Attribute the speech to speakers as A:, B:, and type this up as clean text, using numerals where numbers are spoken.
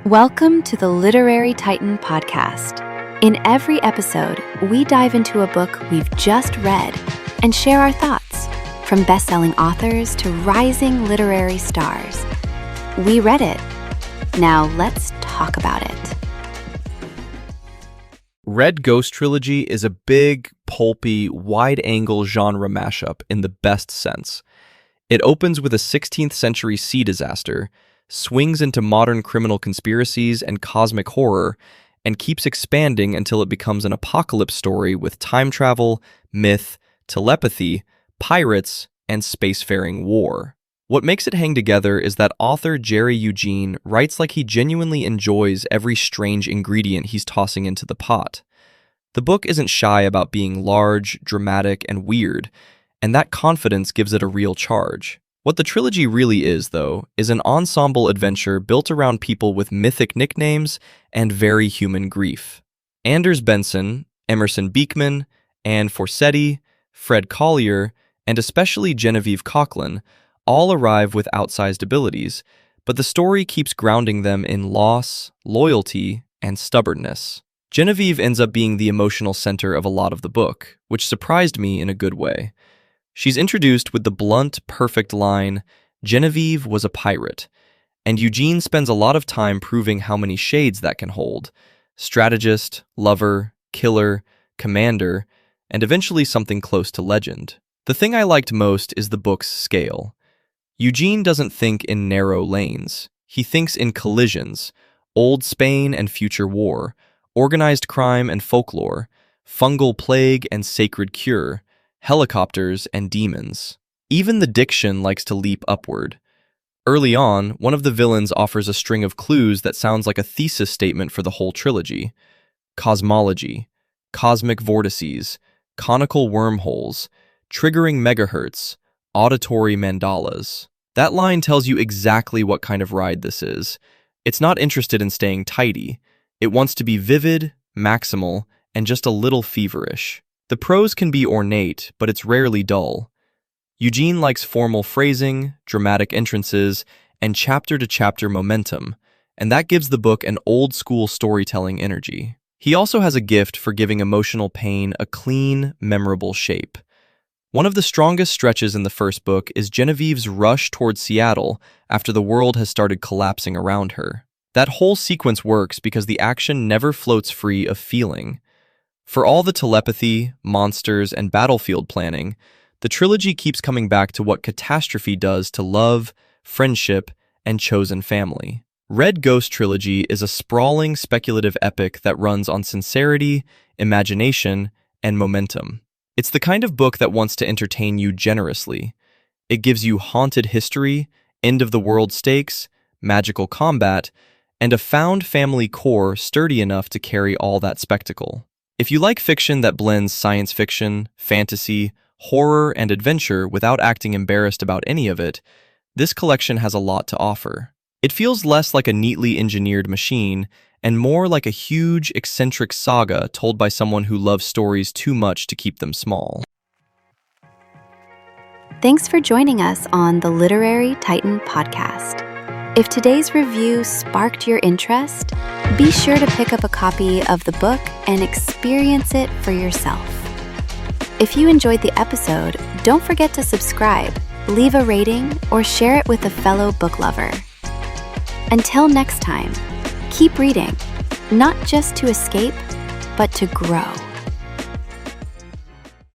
A: Welcome to the Literary Titan podcast. In every episode, we dive into a book we've just read and share our thoughts, from best-selling authors to rising literary stars. We read it. Now let's talk about it.
B: Red Ghost Trilogy is a big, pulpy, wide-angle genre mashup in the best sense. It opens with a 16th century sea disaster, swings into modern criminal conspiracies and cosmic horror, and keeps expanding until it becomes an apocalypse story with time travel, myth, telepathy, pirates, and spacefaring war. What makes it hang together is that author Gerry Eugene writes like he genuinely enjoys every strange ingredient he's tossing into the pot. The book isn't shy about being large, dramatic, and weird, and that confidence gives it a real charge. What the trilogy really is, though, is an ensemble adventure built around people with mythic nicknames and very human grief. Anders Benson, Emerson Beekman, Anne Forsetti, Fred Collier, and especially Genevieve Cocklin all arrive with outsized abilities, but the story keeps grounding them in loss, loyalty, and stubbornness. Genevieve ends up being the emotional center of a lot of the book, which surprised me in a good way. She's introduced with the blunt, perfect line, "Genevieve was a pirate," and Eugene spends a lot of time proving how many shades that can hold: strategist, lover, killer, commander, and eventually something close to legend. The thing I liked most is the book's scale. Eugene doesn't think in narrow lanes. He thinks in collisions: old Spain and future war, organized crime and folklore, fungal plague and sacred cure, helicopters and demons. Even the diction likes to leap upward. Early on, one of the villains offers a string of clues that sounds like a thesis statement for the whole trilogy: cosmology, cosmic vortices, conical wormholes, triggering megahertz, auditory mandalas. That line tells you exactly what kind of ride this is. It's not interested in staying tidy. It wants to be vivid, maximal, and just a little feverish. The prose can be ornate, but it's rarely dull. Eugene likes formal phrasing, dramatic entrances, and chapter-to-chapter momentum, and that gives the book an old-school storytelling energy. He also has a gift for giving emotional pain a clean, memorable shape. One of the strongest stretches in the first book is Genevieve's rush towards Seattle after the world has started collapsing around her. That whole sequence works because the action never floats free of feeling. For all the telepathy, monsters, and battlefield planning, the trilogy keeps coming back to what catastrophe does to love, friendship, and chosen family. Red Ghost Trilogy is a sprawling, speculative epic that runs on sincerity, imagination, and momentum. It's the kind of book that wants to entertain you generously. It gives you haunted history, end-of-the-world stakes, magical combat, and a found family core sturdy enough to carry all that spectacle. If you like fiction that blends science fiction, fantasy, horror, and adventure without acting embarrassed about any of it, this collection has a lot to offer. It feels less like a neatly engineered machine and more like a huge, eccentric saga told by someone who loves stories too much to keep them small.
A: Thanks for joining us on the Literary Titan podcast. If today's review sparked your interest, be sure to pick up a copy of the book and experience it for yourself. If you enjoyed the episode, don't forget to subscribe, leave a rating, or share it with a fellow book lover. Until next time, keep reading, not just to escape, but to grow.